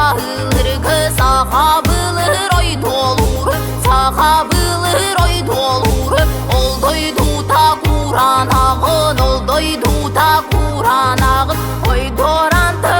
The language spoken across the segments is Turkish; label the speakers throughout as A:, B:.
A: ahırgı sağa bılır oy dolur, sağa bılır oy dolur. Oldoy tuta Kur'an ağın, oldoy tuta Kur'an ağın. Oy dorantı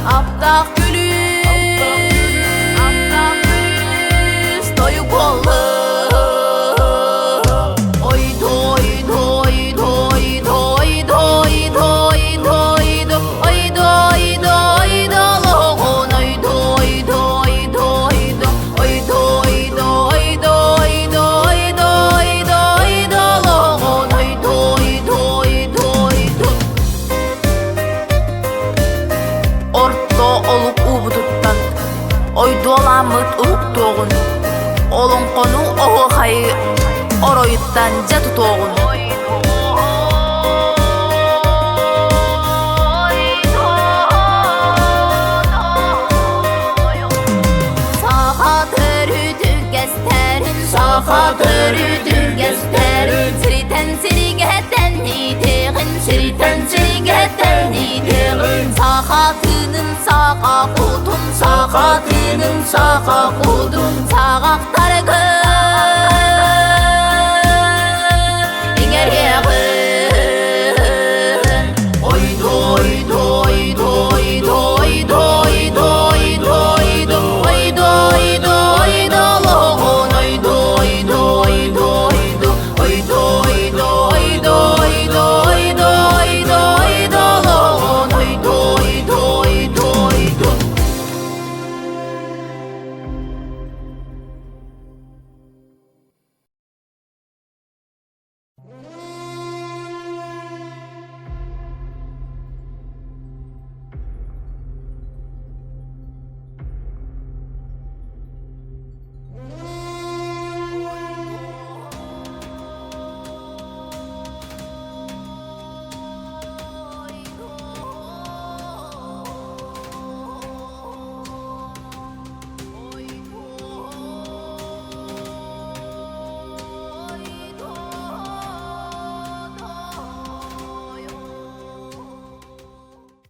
A: aptak gülüz doyup oldu. Oy doy doy doy doy doy doy doy oy doy doy doloğun, oy doy doy doy oy doy doy doy doy doy doy doloğun, oy doy doy doy. Orta olup ubuduttan oy dolamıt uğuktuğun, olun konu oğu hayı oroyuttan jatı toğun. Sağa törüdü gösterin, sağa törüdü gösterin. Siriten sirigetten niteğin, siriten sirigetten niteğin. Sağatının sağa kudun, sağatının sağa kudun. Sağaktargı